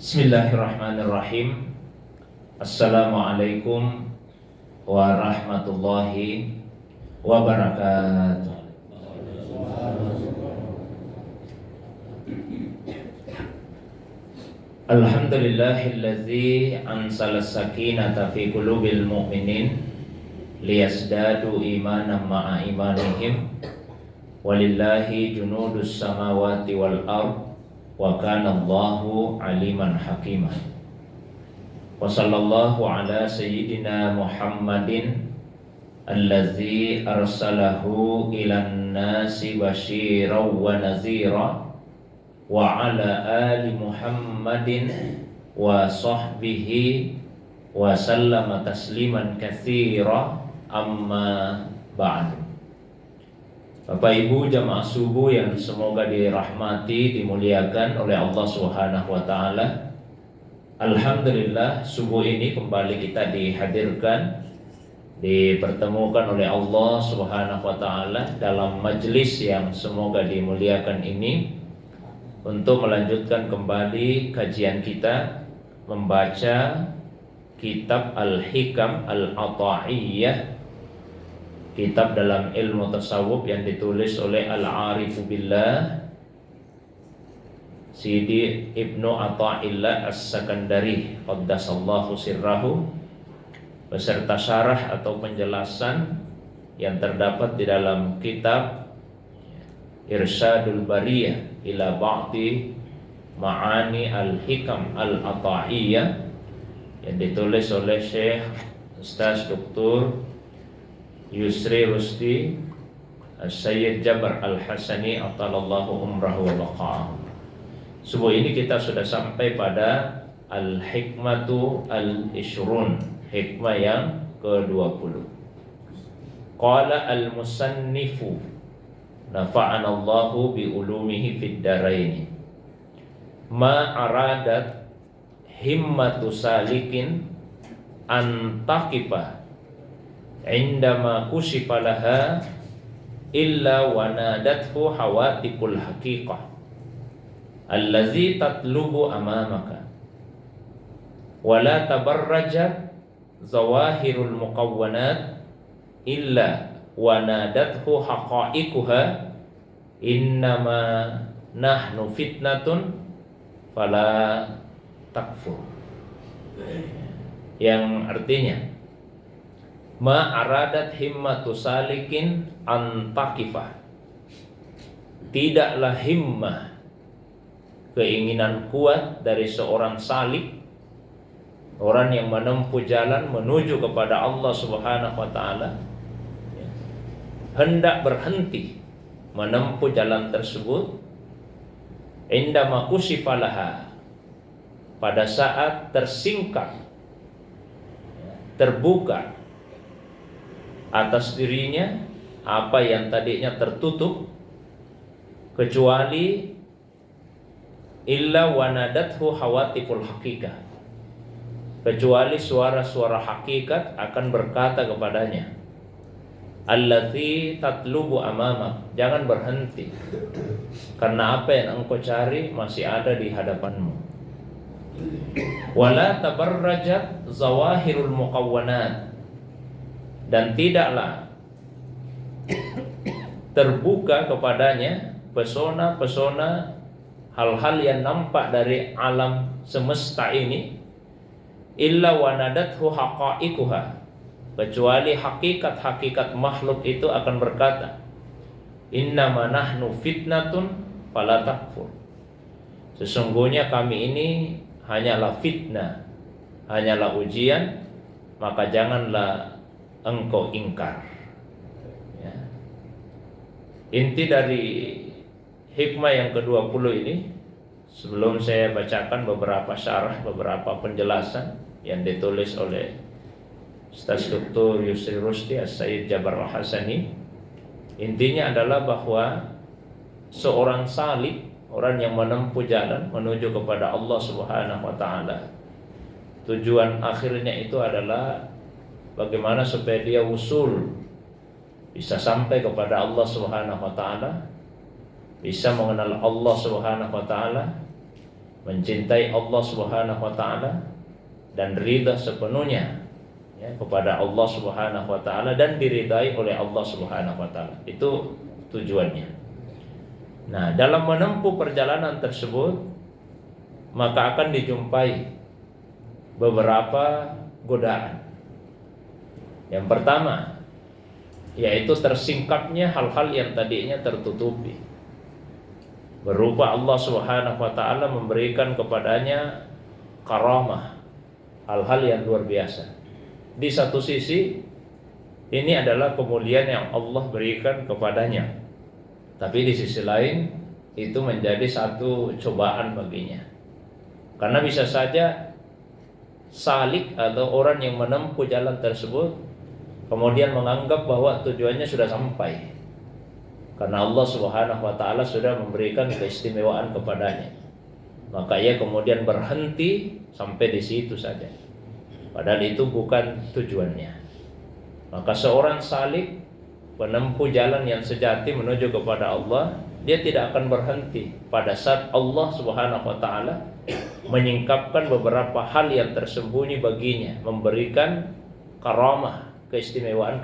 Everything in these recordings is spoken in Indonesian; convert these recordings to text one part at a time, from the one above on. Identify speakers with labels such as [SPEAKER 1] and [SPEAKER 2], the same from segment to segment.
[SPEAKER 1] Bismillahirrahmanirrahim. Assalamualaikum warahmatullahi wabarakatuh. Alhamdulillahillazi ansala sakinata fi qulubil mu'minin liyazdadu imanan ma'a imanihim walillahi junudus samawati wal ardh wa kana Allahu aliman hakiman. Wa sallallahu ala sayyidina Muhammadin allazi arsalahu ilan nasi basyiran wa nazira wa ala ali Muhammadin wa sahbihi wa sallama tasliman katsira amma ba'du. Bapak Ibu jamaah subuh yang semoga dirahmati, dimuliakan oleh Allah Subhanahu wa taala. Alhamdulillah subuh ini kembali kita dihadirkan, dipertemukan oleh Allah Subhanahu wa taala dalam majelis yang semoga dimuliakan ini untuk melanjutkan kembali kajian kita membaca kitab Al-Hikam Al-Ata'iyah, kitab dalam ilmu tasawuf yang ditulis oleh Al-Arifu Billah Sidi Ibnu Atha'illah As-Sakandari qaddasallahu sirrahu, beserta syarah atau penjelasan yang terdapat di dalam kitab Irsyadul Bariyah ila Ba'di Ma'ani Al-Hikam Al-Ata'iyah yang ditulis oleh Syekh Ustaz Dr. Yusri Rusdi Sayyid Jabar Al-Hasani atalallahu umrahu wa baqa'ah. Subuh ini kita sudah sampai pada Al-Hikmatu Al-Ishrun, hikmah yang ke-20. Qala al-musannifu nafa'anallahu bi ulumihi fid daraini. Ma aradat himmatu salikin antaqifa indama kushifa laha illa wa nadathu hawatikul haqiqah allazi tatlubu amamaka wala tabarrajat zawahirul muqawwanat illa wa nadathu haqa'iquha innama nahnu fitnatun fala takfur, yang artinya ma aradat himmatu salikin antakifah, tidaklah himmah, keinginan kuat dari seorang salik, orang yang menempuh jalan menuju kepada Allah Subhanahu wa taala, hendak berhenti menempuh jalan tersebut indama kusifalaha, pada saat tersingkap, terbuka atas dirinya apa yang tadinya tertutup, kecuali illa wanadathu hawatiful haqiqah, kecuali suara-suara hakikat akan berkata kepadanya, allati tatlubu amamak, jangan berhenti, karena apa yang engkau cari masih ada di hadapanmu. Wala tabarrajat zawahirul muqawwanat, dan tidaklah terbuka kepadanya pesona-pesona hal-hal yang nampak dari alam semesta ini, illa wanadathu haqa'iquha, kecuali hakikat-hakikat makhluk itu akan berkata, innama nahnu fitnatun fala takfur, sesungguhnya kami ini hanyalah fitnah, hanyalah ujian, maka janganlah engkau ingkar. Ya. Inti dari hikmah yang ke-20 ini, sebelum saya bacakan beberapa syarah, beberapa penjelasan yang ditulis oleh Ustaz Dr. Yusri Rusdi As-Sayyid Jabar Al-Hasani, intinya adalah bahwa seorang salik, orang yang menempuh jalan menuju kepada Allah Subhanahu wa taala, tujuan akhirnya itu adalah bagaimana supaya dia usul, bisa sampai kepada Allah Subhanahu wa taala, bisa mengenal Allah Subhanahu wa taala, mencintai Allah Subhanahu wa taala dan ridha sepenuhnya ya, kepada Allah Subhanahu wa taala dan diridai oleh Allah Subhanahu wa taala. Itu tujuannya. Nah, dalam menempuh perjalanan tersebut maka akan dijumpai beberapa godaan. Yang pertama yaitu tersingkapnya hal-hal yang tadinya tertutupi, berupa Allah Subhanahu wa taala memberikan kepadanya karamah, hal-hal yang luar biasa. Di satu sisi ini adalah kemuliaan yang Allah berikan kepadanya, tapi di sisi lain itu menjadi satu cobaan baginya. Karena bisa saja salik atau orang yang menempuh jalan tersebut kemudian menganggap bahwa tujuannya sudah sampai, karena Allah Subhanahu wa taala sudah memberikan keistimewaan kepadanya. Maka ia kemudian berhenti sampai di situ saja, padahal itu bukan tujuannya. Maka seorang salik, penempuh jalan yang sejati menuju kepada Allah, dia tidak akan berhenti pada saat Allah Subhanahu wa taala menyingkapkan beberapa hal yang tersembunyi baginya, memberikan karamah, keistimewaan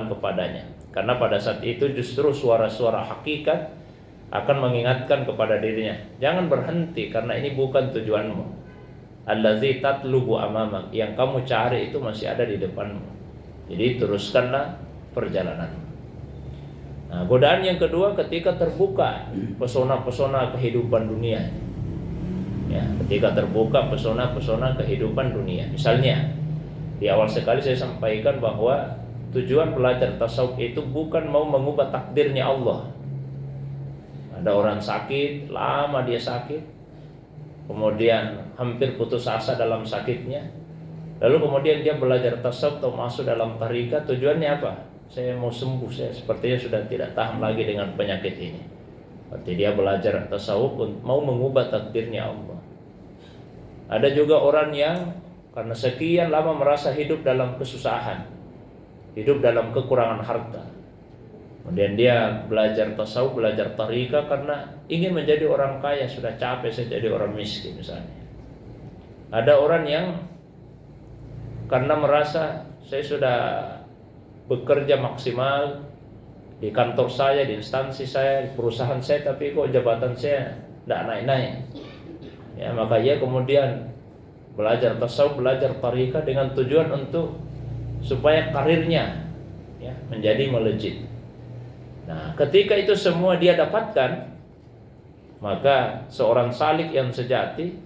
[SPEAKER 1] kepadanya. Karena pada saat itu justru suara-suara hakikat akan mengingatkan kepada dirinya, jangan berhenti karena ini bukan tujuanmu. Allazi tatlubu amamak, yang kamu cari itu masih ada di depanmu. Jadi teruskanlah perjalananmu. Nah, godaan yang kedua ketika terbuka pesona-pesona kehidupan dunia. Ya, ketika terbuka pesona-pesona kehidupan dunia. Misalnya, di awal sekali saya sampaikan bahwa tujuan belajar tasawuf itu bukan mau mengubah takdirnya Allah. Ada orang sakit, lama dia sakit, kemudian hampir putus asa dalam sakitnya, lalu kemudian dia belajar tasawuf atau masuk dalam tarikat. Tujuannya apa? Saya mau sembuh, saya sepertinya sudah tidak tahan lagi dengan penyakit ini. Berarti dia belajar tasawuf mau mengubah takdirnya Allah. Ada juga orang yang karena sekian lama merasa hidup dalam kesusahan, hidup dalam kekurangan harta, kemudian dia belajar tasawuf, belajar tariqah karena ingin menjadi orang kaya, sudah capek saya jadi orang miskin misalnya. Ada orang yang karena merasa saya sudah bekerja maksimal di kantor saya, di instansi saya, di perusahaan saya, tapi kok jabatan saya tidak naik-naik. Ya, maka ia kemudian belajar tasawuf, belajar tariqah dengan tujuan untuk supaya karirnya ya, menjadi melejit. Nah, ketika itu semua dia dapatkan, maka seorang salik yang sejati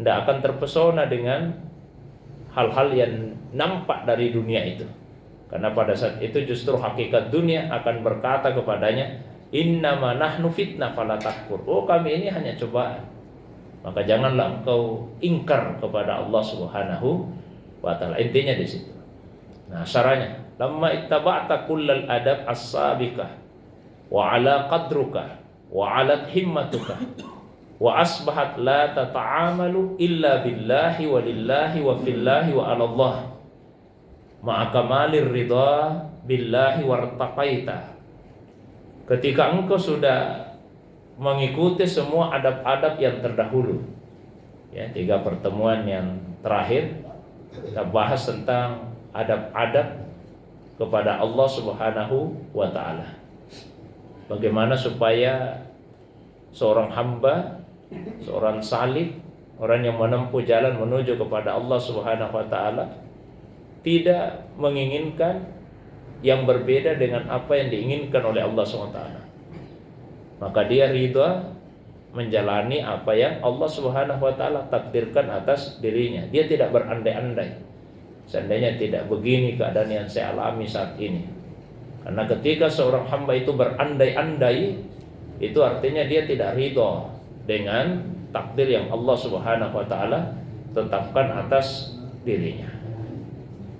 [SPEAKER 1] tidak akan terpesona dengan hal-hal yang nampak dari dunia itu. Karena pada saat itu justru hakikat dunia akan berkata kepadanya, innama nahnu fitnah fala takfur. Oh, kami ini hanya cobaan, maka janganlah engkau ingkar kepada Allah Subhanahu wa taala. Intinya di situ. Nah, syarahnya, lamma ittaba'ta kullal adab as-sabiqah wa ala qadruka wa ala himmatuka wa asbahat la tata'amalu illa billahi wa lillahi wa fillahi wa ala Allah ma'a kamalir ridha billahi wartaqaita. Ketika engkau sudah mengikuti semua adab-adab yang terdahulu, ya, 3 pertemuan yang terakhir kita bahas tentang adab-adab kepada Allah Subhanahu wa taala. Bagaimana supaya seorang hamba, seorang salik, orang yang menempuh jalan menuju kepada Allah Subhanahu wa taala tidak menginginkan yang berbeda dengan apa yang diinginkan oleh Allah Subhanahu wa taala. Maka dia ridha menjalani apa yang Allah Subhanahu wa taala takdirkan atas dirinya. Dia tidak berandai-andai, seandainya tidak begini keadaan yang saya alami saat ini. Karena ketika seorang hamba itu berandai-andai, itu artinya dia tidak ridha dengan takdir yang Allah Subhanahu wa taala tetapkan atas dirinya.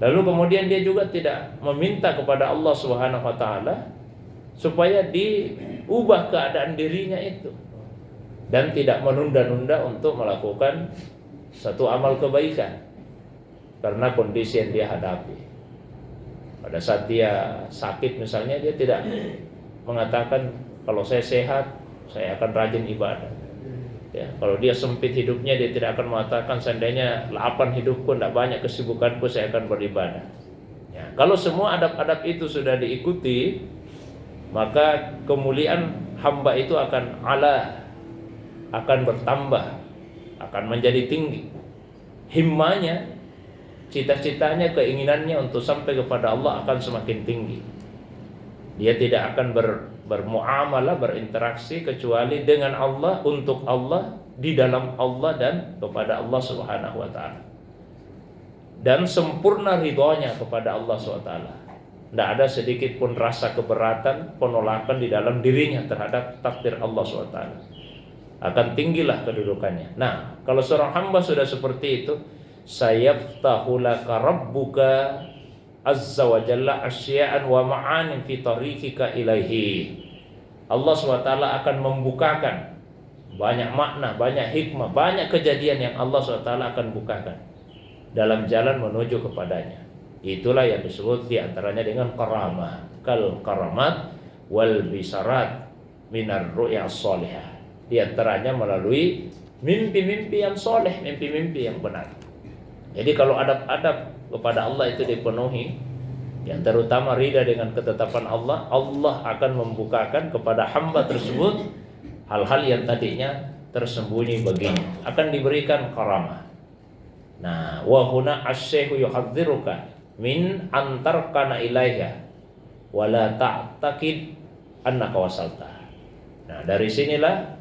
[SPEAKER 1] Lalu kemudian dia juga tidak meminta kepada Allah Subhanahu wa taala supaya diubah keadaan dirinya itu, dan tidak menunda-nunda untuk melakukan satu amal kebaikan karena kondisi yang dia hadapi. Pada saat dia sakit misalnya, dia tidak mengatakan kalau saya sehat saya akan rajin ibadah. Ya, kalau dia sempit hidupnya, dia tidak akan mengatakan seandainya lapang hidupku, tidak banyak kesibukanku, saya akan beribadah. Ya, kalau semua adab-adab itu sudah diikuti, maka kemuliaan hamba itu akan bertambah, akan menjadi tinggi. Himmanya, cita-citanya, keinginannya untuk sampai kepada Allah akan semakin tinggi. Dia tidak akan bermuamalah, berinteraksi kecuali dengan Allah, untuk Allah, di dalam Allah, dan kepada Allah Subhanahu wa taala. Dan sempurna ridhonya kepada Allah Subhanahu wa taala. Tidak ada sedikit pun rasa keberatan, penolakan di dalam dirinya terhadap takdir Allah Subhanahu wa taala. Akan tinggilah kedudukannya. Nah, kalau seorang hamba sudah seperti itu, sayaftahu laka rabbuka azza wa jalla asya'an wa ma'anin fi tariqika ilaihi. Allah SWT akan membukakan banyak makna, banyak hikmah, banyak kejadian yang Allah SWT akan bukakan dalam jalan menuju kepadanya. Itulah yang disebut diantaranya dengan karamah, kal karamat wal bisarat minar ru'ya sholihah. Diantaranya melalui mimpi-mimpi yang soleh, mimpi-mimpi yang benar. Jadi kalau adab-adab kepada Allah itu dipenuhi, yang terutama ridha dengan ketetapan Allah, Allah akan membukakan kepada hamba tersebut hal-hal yang tadinya tersembunyi baginya, akan diberikan karamah. Nah, wa huna asy-syaikhu yuhadziruka min antarkana ilaiha wala ta'taqid annaka wasalta. Nah, dari sinilah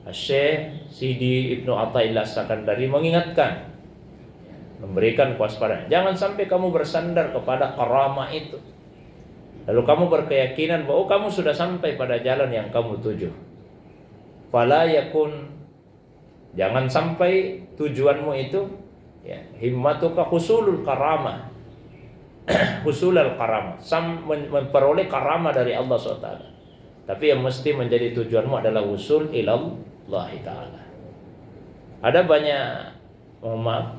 [SPEAKER 1] Syekh Sidi Ibnu Athaillah Sakandari mengingatkan, memberikan kewaspadaan. Jangan sampai kamu bersandar kepada karamah itu, lalu kamu berkeyakinan bahwa kamu sudah sampai pada jalan yang kamu tuju. Fala yakun, jangan sampai tujuanmu itu, ya, himmatuka husulul karamah, husulul karamah, memperoleh karamah dari Allah SWT. Tapi yang mesti menjadi tujuanmu adalah usul ilallah ta'ala. Ada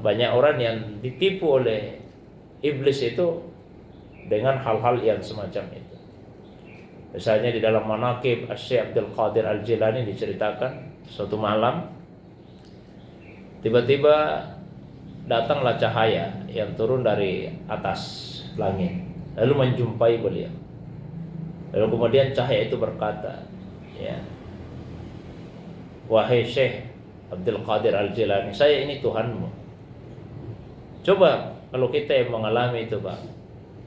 [SPEAKER 1] banyak orang yang ditipu oleh iblis itu dengan hal-hal yang semacam itu. Misalnya di dalam manaqib Syekh Abdul Qadir Al-Jilani diceritakan suatu malam tiba-tiba datanglah cahaya yang turun dari atas langit lalu menjumpai beliau. Lalu kemudian cahaya itu berkata, ya, wahai Syekh Abdul Qadir Al-Jilani, saya ini Tuhanmu. Coba kalau kita yang mengalami itu, Pak,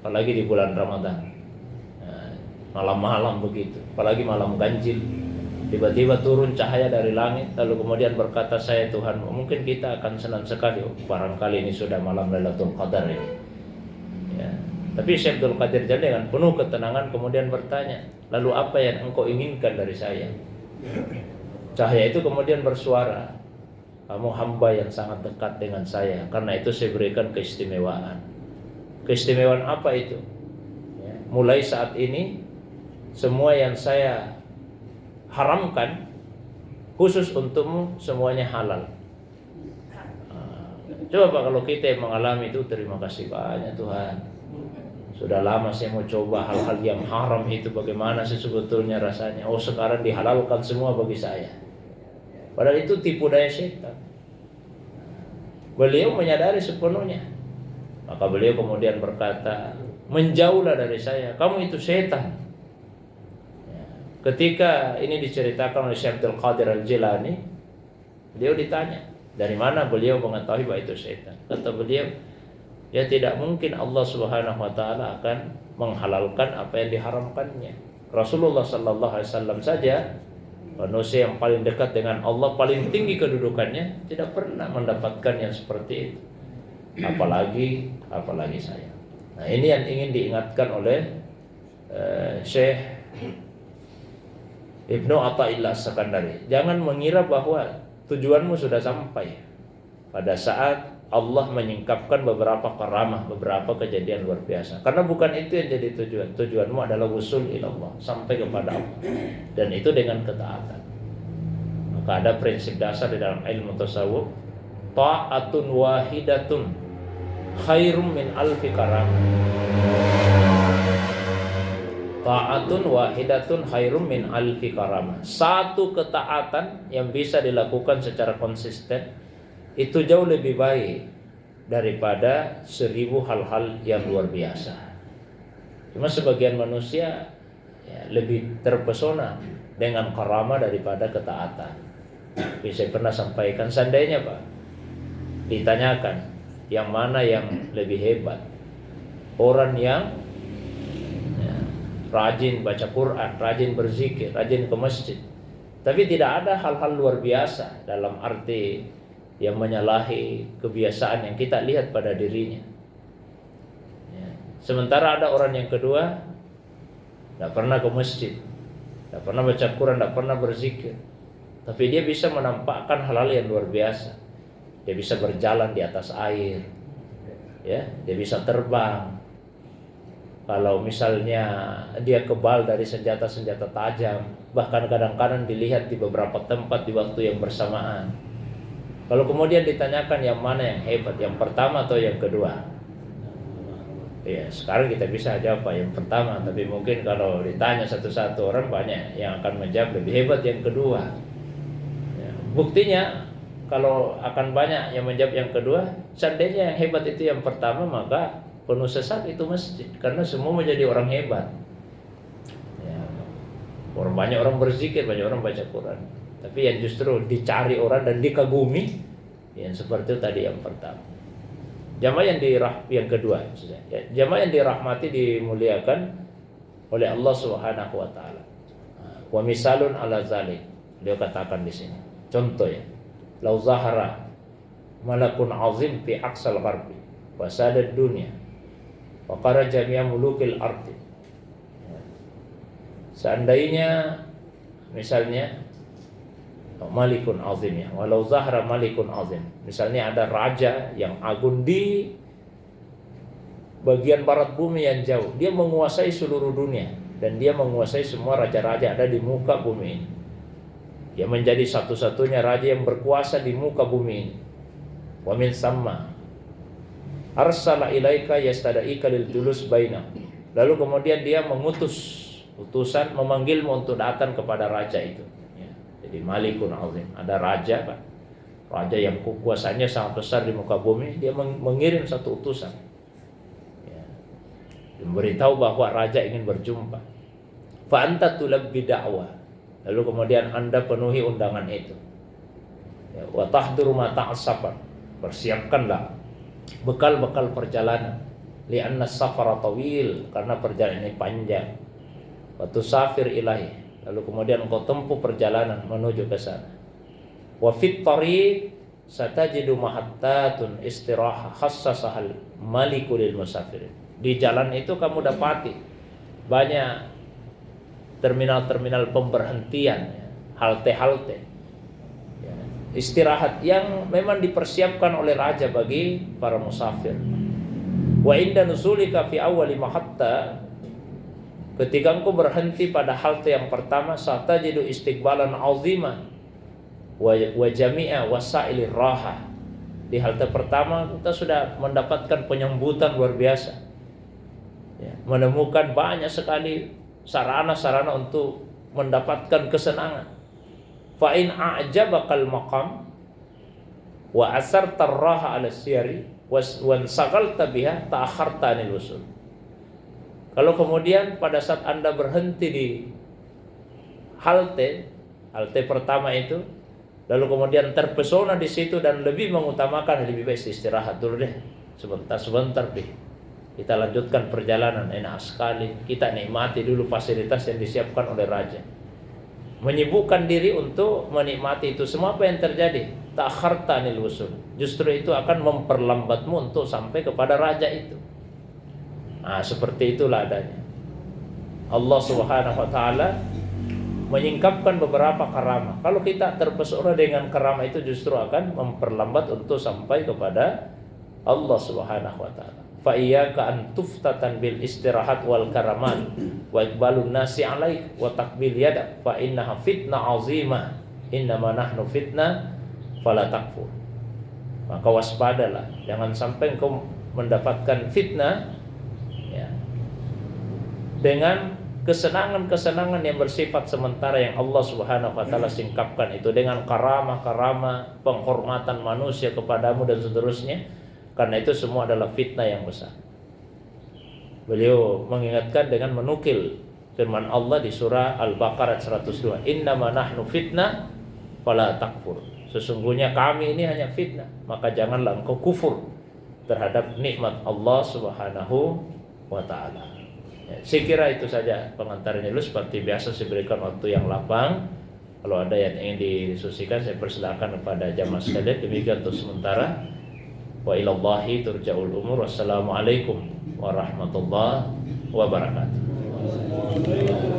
[SPEAKER 1] apalagi di bulan Ramadan, malam-malam begitu, apalagi malam ganjil, tiba-tiba turun cahaya dari langit, lalu kemudian berkata, saya Tuhanmu. Mungkin kita akan senang sekali, barangkali ini sudah malam Lailatul Qadar ini. Ya. Tapi Syekh Abdul Qadir Jalani dengan penuh ketenangan kemudian bertanya, lalu apa yang engkau inginkan dari saya? Cahaya itu kemudian bersuara, kamu hamba yang sangat dekat dengan saya, karena itu saya berikan keistimewaan. Keistimewaan apa itu? Ya, mulai saat ini semua yang saya haramkan khusus untukmu semuanya halal. Coba Pak, kalau kita yang mengalami itu, terima kasih banyak Tuhan. Sudah lama saya mau coba hal-hal yang haram itu, bagaimana sih sebetulnya rasanya. Oh, sekarang dihalalkan semua bagi saya. Padahal itu tipu daya setan. Beliau menyadari sepenuhnya. Maka beliau kemudian berkata, menjauhlah dari saya, kamu itu setan. Ya. Ketika ini diceritakan oleh Syekh Abdul Qadir Al-Jilani, beliau ditanya, dari mana beliau mengetahui bahwa itu setan? Kata beliau, ya tidak mungkin Allah Subhanahu wa taala akan menghalalkan apa yang diharamkannya. Rasulullah sallallahu alaihi wasallam saja, manusia yang paling dekat dengan Allah, paling tinggi kedudukannya, tidak pernah mendapatkan yang seperti itu. Apalagi saya. Nah, ini yang ingin diingatkan oleh Syekh Ibnu Athaillah Sakandari. Jangan mengira bahwa tujuanmu sudah sampai pada saat Allah menyingkapkan beberapa karamah, beberapa kejadian luar biasa. Karena bukan itu yang jadi tujuan. Tujuanmu adalah wusul ilallah, sampai kepada Allah. Dan itu dengan ketaatan. Maka ada prinsip dasar di dalam ilmu tasawuf, ta'atun wahidatun khairum min alfi karamah. Ta'atun wahidatun khairum min alfi karamah. Satu ketaatan yang bisa dilakukan secara konsisten itu jauh lebih baik daripada 1000 hal-hal yang luar biasa. Cuma sebagian manusia ya, lebih terpesona dengan karamah daripada ketaatan. Tapi saya pernah sampaikan, seandainya Pak ditanyakan yang mana yang lebih hebat, orang yang ya, rajin baca Quran, rajin berzikir, rajin ke masjid, tapi tidak ada hal-hal luar biasa dalam arti yang menyalahi kebiasaan yang kita lihat pada dirinya ya. Sementara ada orang yang kedua tidak pernah ke masjid, tidak pernah baca Quran, tidak pernah berzikir, tapi dia bisa menampakkan hal-hal yang luar biasa. Dia bisa berjalan di atas air ya, dia bisa terbang. Kalau misalnya dia kebal dari senjata-senjata tajam, bahkan kadang-kadang dilihat di beberapa tempat di waktu yang bersamaan. Kalau kemudian ditanyakan yang mana yang hebat, yang pertama atau yang kedua? Ya, sekarang kita bisa jawab yang pertama, tapi mungkin kalau ditanya satu-satu orang banyak yang akan menjawab lebih hebat yang kedua. Ya, buktinya kalau akan banyak yang menjawab yang kedua, seandainya yang hebat itu yang pertama, maka penuh sesat itu masjid, karena semua menjadi orang hebat. Ya, banyak orang berzikir, banyak orang baca Quran, tapi yang justru dicari orang dan dikagumi, yang seperti itu tadi yang pertama. Jamaah yang kedua, ya, jamaah yang dirahmati, dimuliakan oleh Allah Subhanahu wa taala. Wa misalun ala zalik, dia katakan di sini. Contoh ya. Lau zahara malakun azim fi aqsal gharbi wa sadad dunya wa qara jami'a mulukil ardi. Seandainya misalnya malikun azim ya, walau zahara malikun azim, misalnya ada raja yang agung di bagian barat bumi yang jauh, dia menguasai seluruh dunia dan dia menguasai semua raja-raja ada di muka bumi ini. Dia menjadi satu-satunya raja yang berkuasa di muka bumi ini. Wa min samma arsala ilaika yastada'ika lil julus baina. Lalu kemudian dia mengutus utusan memanggilmu untuk datang kepada raja itu ya. Jadi malikun azim, ada raja Pak, raja yang kekuasaannya sangat besar di muka bumi, dia mengirim satu utusan ya, memberitahu bahwa raja ingin berjumpa. Fa anta tulabbi da'wah, lalu kemudian Anda penuhi undangan itu. Ya, wa tahduru ma ta'assafar, persiapkanlah bekal-bekal perjalanan. Li'anna safara tawil, karena perjalanan ini panjang. Wa tusafir ilahi, lalu kemudian engkau tempuh perjalanan menuju ke sana. Wa fit tariq satajidu mahattatun istiraha khassasahal maliku lil musafirin. Di jalan itu kamu dapati banyak terminal-terminal pemberhentian, ya, halte-halte, ya, istirahat yang memang dipersiapkan oleh raja bagi para musafir. Wa inda nusulika fi awwali mahatta, ketika engkau berhenti pada halte yang pertama, satajidu istiqbalan azima wa jami'a wasailir raha. Di halte pertama kita sudah mendapatkan penyambutan luar biasa, ya, menemukan banyak sekali sarana-sarana untuk mendapatkan kesenangan. Fa in a'jabakal maqam wa asarta raha 'ala siyari wa sagalta biha ta'akharta 'anil usul. Kalau kemudian pada saat Anda berhenti di halte pertama itu, lalu kemudian terpesona di situ dan lebih mengutamakan, lebih baik istirahat dulu deh, sebentar deh. Kita lanjutkan perjalanan, enak sekali. Kita nikmati dulu fasilitas yang disiapkan oleh raja. Menyibukkan diri untuk menikmati itu semua. Apa yang terjadi? Ta'akharta 'anil wusul. Justru itu akan memperlambatmu untuk sampai kepada raja itu. Nah, seperti itulah adanya. Allah Subhanahu wa taala menyingkapkan beberapa karamah. Kalau kita terpesona dengan karamah itu, justru akan memperlambat untuk sampai kepada Allah Subhanahu wa taala. Fa iyyaka an tuftatan bil istirahat wal karamat wa iqbalun nasi alaik wa takbil yadak fa innaha fitnah azimah innama nahnu fitnah fala takfur. Maka waspadalah, jangan sampai engkau mendapatkan fitnah ya, dengan kesenangan-kesenangan yang bersifat sementara yang Allah Subhanahu wa taala singkapkan itu dengan karamah-karamah, penghormatan manusia kepadamu dan seterusnya, karena itu semua adalah fitnah yang besar. Beliau mengingatkan dengan menukil firman Allah di surah Al-Baqarah 102, "Innama nahnu fitnah fala takfur." Sesungguhnya kami ini hanya fitnah, maka janganlah engkau kufur terhadap nikmat Allah Subhanahu wa taala. Ya, saya kira itu saja pengantarnya dulu. Seperti biasa saya berikan waktu yang lapang. Kalau ada yang ingin didiskusikan saya persilakan kepada jamaah sekalian. Demikian untuk sementara. Wa ilallahi turja'ul umur. Wassalamualaikum warahmatullahi wabarakatuh.